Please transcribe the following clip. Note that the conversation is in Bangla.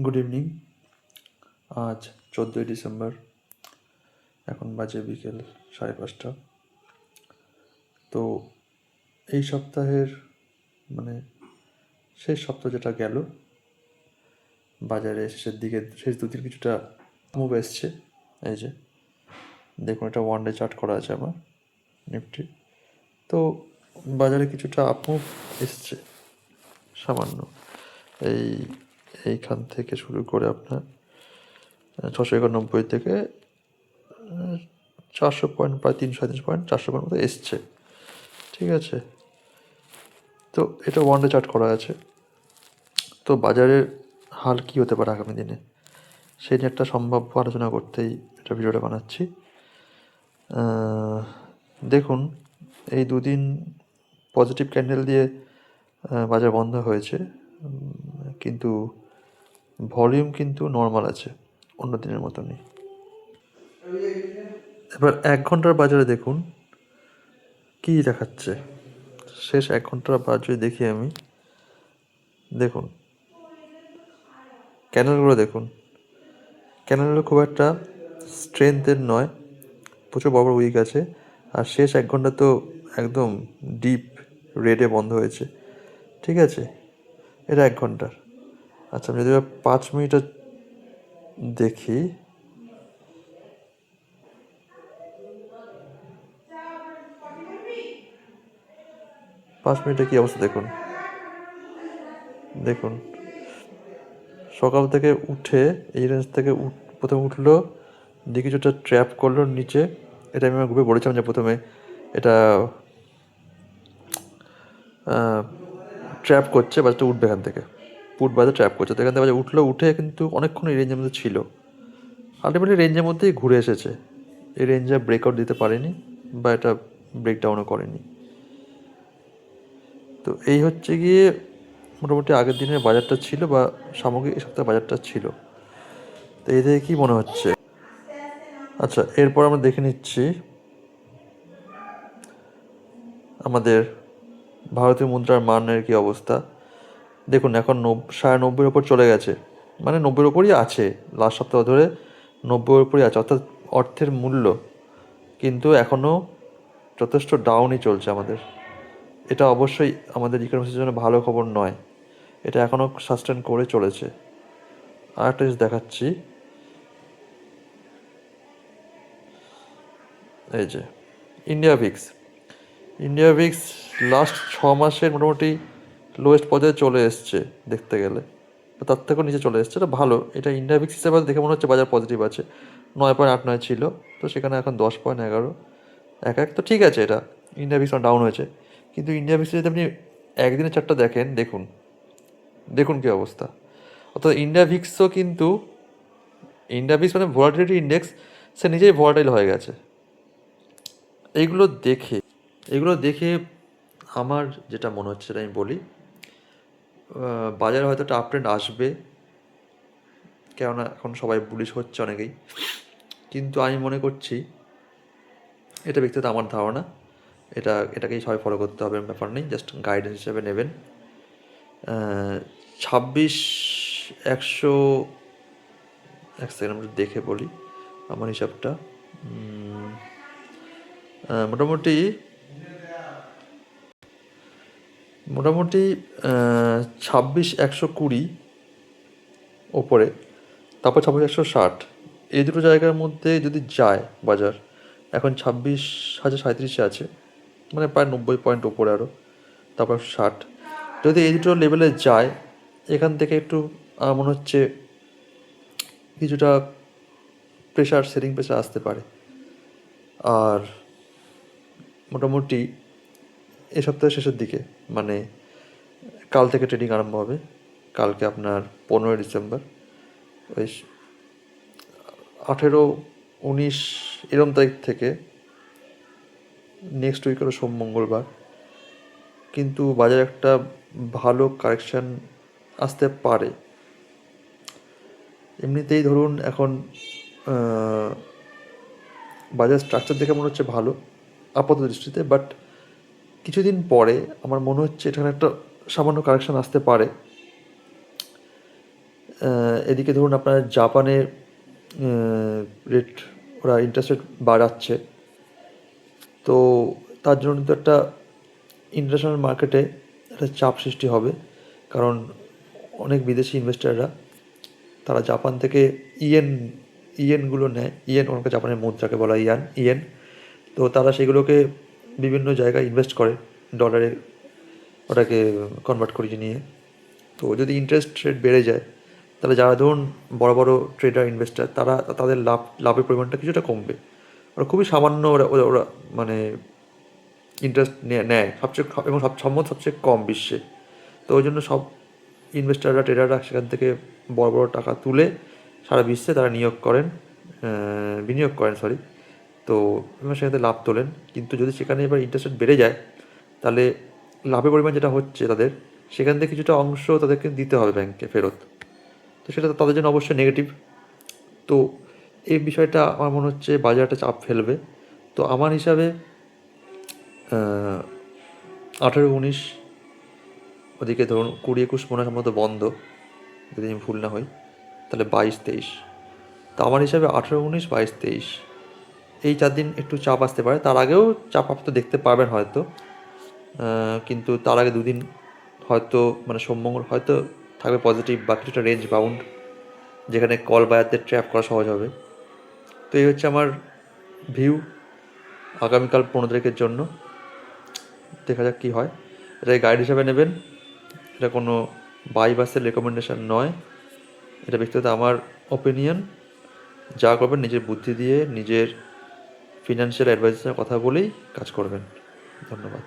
Good evening. আজ 14ই ডিসেম্বর, এখন বাজে বিকেল 5:30। তো এই সপ্তাহের মানে শেষ সপ্তাহ যেটা গেল, বাজারে শেষের দিকে শেষ দুদিন কিছুটা মুভ এসছে। এই যে দেখুন, এটা ওয়ান ডে চার্ট করা আছে আমার নিফটি। তো বাজারে কিছুটা আপ মুভ এসছে সামান্য। এইখান থেকে শুরু করে আপনার 691 থেকে 400 পয়েন্ট, প্রায় 300-350 পয়েন্ট, 400 পয়েন্ট মতো এসছে। ঠিক আছে, তো এটা ওয়ান ডে চার্ট করা আছে। তো বাজারের হাল কী হতে পারে আগামী দিনে, সেই নিয়ে একটা সম্ভাব্য আলোচনা করতেই এটা ভিডিওটা বানাচ্ছি। দেখুন, এই দুদিন পজিটিভ ক্যান্ডেল দিয়ে বাজার বন্ধ হয়েছে, কিন্তু ভলিউম কিন্তু নর্মাল আছে, অন্য দিনের মতনই। এবার 1 ঘন্টার বাজারে দেখুন কী দেখাচ্ছে। শেষ 1 ঘন্টার বাজারে দেখি আমি, দেখুন ক্যান্ডেলগুলো দেখুন, ক্যান্ডেলগুলো খুব একটা স্ট্রেংথের নয়, প্রচুর বড় বড় উইক আছে। আর শেষ 1 ঘন্টা তো একদম ডিপ রেডে বন্ধ হয়েছে। ঠিক আছে, এটা 1 ঘন্টার। আচ্ছা, আমি যদি 5 মিনিটের দেখি, পাঁচ মিনিটে কী অবস্থা দেখুন। দেখুন, সকাল থেকে উঠে এই রেঞ্জ থেকে প্রথমে উঠলো, দিয়ে কিছুটা ট্র্যাপ করলো নিচে। এটা আমি আমার গ্রুপে বলেছিলাম যে প্রথমে এটা ট্র্যাপ করছে, বাজারটা উঠবে এখান থেকে, পুট বাজার ট্র্যাপ করছে। তো এখান থেকে বাজার উঠলো, উঠে কিন্তু অনেকক্ষণ এই রেঞ্জের মধ্যে ছিল, আলটিমেটলি রেঞ্জের মধ্যেই ঘুরে এসেছে। এই রেঞ্জে ব্রেকআউট দিতে পারেনি বা এটা ব্রেকডাউনও করেনি। তো এই হচ্ছে গিয়ে মোটামুটি আগের দিনের বাজারটা ছিল, বা সামগ্রিক এই সপ্তাহে বাজারটা ছিল। তো এই থেকে কী মনে হচ্ছে? আচ্ছা, এরপর আমরা দেখে নিচ্ছি আমাদের ভারতীয় মুদ্রার মানের কী অবস্থা। দেখুন, এখন 90-90-র ওপর চলে গেছে, মানে 90-র ওপরই আছে। লাস্ট সপ্তাহ ধরে 90-র ওপরই আছে, অর্থাৎ অর্থের মূল্য কিন্তু এখনও যথেষ্ট ডাউনই চলছে আমাদের। এটা অবশ্যই আমাদের ইকোনমিক্সের জন্য ভালো খবর নয়, এটা এখনও সাস্টেন করে চলেছে। আর একটা জিনিস দেখাচ্ছি, এই যে ইন্ডিয়া ভিক্স লাস্ট 6 মাসের মোটামুটি লোয়েস্ট পর্যায়ে চলে এসছে দেখতে গেলে, তার থেকেও নিচে চলে এসছে। এটা ভালো, এটা ইন্ডিয়া ভিক্স হিসেবে দেখে মনে হচ্ছে বাজার পজিটিভ আছে। 9.89 ছিল, তো সেখানে এখন 10.11, এক তো ঠিক আছে। এটা ইন্ডিয়া ভিক্স ডাউন হয়েছে, কিন্তু ইন্ডিয়া ভিক্স যদি আপনি একদিনের চারটা দেখেন, দেখুন কী অবস্থা। অর্থাৎ ইন্ডিয়া ভিক্সও কিন্তু, ইন্ডিয়া ভিক্স মানে ভোলাটিলিটি ইন্ডেক্স, সে নিজেই ভোলাটাইল হয়ে গেছে। এগুলো দেখে আমার যেটা মনে হচ্ছে সেটা আমি বলি, বাজারে হয়তো একটা আপট্রেন্ড আসবে, কেননা এখন সবাই বুলিশ হচ্ছে অনেকেই। কিন্তু আমি মনে করছি, এটা ব্যক্তিগত আমার ধারণা, এটাকেই সবাই ফলো করতে হবে, ব্যাপার নেই, জাস্ট গাইডেন্স হিসেবে নেবেন। 26,100, এক সেকেন্ড আমরা দেখে বলি আমার হিসাবটা। মোটামুটি 26,120 ওপরে, তারপর 26,160, এই দুটো জায়গার মধ্যে যদি যায় বাজার, এখন 26,037 আছে, মানে প্রায় 90 পয়েন্ট ওপরে আরও, তারপর 60, যদি এই দুটো লেভেলে যায়, এখান থেকে একটু মনে হচ্ছে কিছুটা সেলিং প্রেশার আসতে পারে। আর মোটামুটি এ সপ্তাহের শেষের দিকে, মানে কাল থেকে ট্রেডিং আরম্ভ হবে। কালকে আপনার 15ই ডিসেম্বর, ওই 18-19 এরম তারিখ থেকে নেক্সট উইক হলো সোম-মঙ্গলবার, কিন্তু বাজারে একটা ভালো কারেকশান আসতে পারে। এমনিতেই ধরুন এখন বাজার স্ট্রাকচার দেখে মনে হচ্ছে ভালো আপাতত দৃষ্টিতে, বাট কিছুদিন পরে আমার মনে হচ্ছে এখানে একটা সামান্য কারেকশান আসতে পারে। এদিকে ধরুন আপনার জাপানের রেট, ওরা ইন্টারেস্ট রেট বাড়াচ্ছে, তো তার জন্য কিন্তু একটা ইন্টারন্যাশনাল মার্কেটে একটা চাপ সৃষ্টি হবে। কারণ অনেক বিদেশি ইনভেস্টাররা তারা জাপান থেকে ইয়েন ইয়েনগুলো নেয়, ইয়েন ওনাকে জাপানের মুদ্রাকে বলা হয় ইয়েন। তো তারা সেগুলোকে বিভিন্ন জায়গায় ইনভেস্ট করে ডলারে, ওটাকে কনভার্ট করিয়ে নিয়ে। তো যদি ইন্টারেস্ট রেট বেড়ে যায়, তাহলে যারা ধরুন বড় বড় ট্রেডার ইনভেস্টার, তারা তাদের লাভের পরিমাণটা কিছুটা কমবে। ওরা খুবই সামান্য ওরা ওরা ওরা মানে ইন্টারেস্ট নেয় সবচেয়ে এবং সবচেয়ে কম বিশ্বে। তো ওই জন্য সব ইনভেস্টাররা, ট্রেডাররা সেখান থেকে বড় বড় টাকা তুলে সারা বিশ্বে তারা বিনিয়োগ করেন সরি। তো এবং সেখান থেকে লাভ তোলেন। কিন্তু যদি সেখানে এবার ইন্টারেস্ট রেট বেড়ে যায়, তাহলে লাভের পরিমাণ যেটা হচ্ছে তাদের, সেখান থেকে কিছুটা অংশ তাদেরকে দিতে হবে ব্যাংকে ফেরত। তো সেটা তো তাদের জন্য অবশ্যই নেগেটিভ। তো এই বিষয়টা আমার মনে হচ্ছে বাজারটা চাপ ফেলবে। তো আমার হিসাবে 18-19, ওদিকে ধরুন 20-21 মনে হয় সম্ভবত বন্ধ, যদি আমি ভুল না হই। তাহলে 22-23, তো আমার হিসাবে 18-19, 22-23 এই 4 দিন একটু চাপ আসতে পারে। তার আগেও চাপ আপনি দেখতে পারবেন হয়তো, কিন্তু তার আগে 2 দিন হয়তো মানে সোম-মঙ্গল হয়তো থাকবে পজিটিভ, বা কিছুটা রেঞ্জ বাউন্ড, যেখানে কল বায়ারদের ট্র্যাপ করা সহজ হবে। তো এই হচ্ছে আমার ভিউ আগামীকাল 15 তারিখের জন্য। দেখা যাক কী হয়। এটা গাইড হিসাবে নেবেন, এটা কোনো বাই বা সেল রেকমেন্ডেশন নয়, এটা ব্যক্তিগত আমার ওপিনিয়ন। যা করবেন নিজের বুদ্ধি দিয়ে, নিজের ফিনান্সিয়াল অ্যাডভাইজারের কথা বলেই কাজ করবেন। ধন্যবাদ।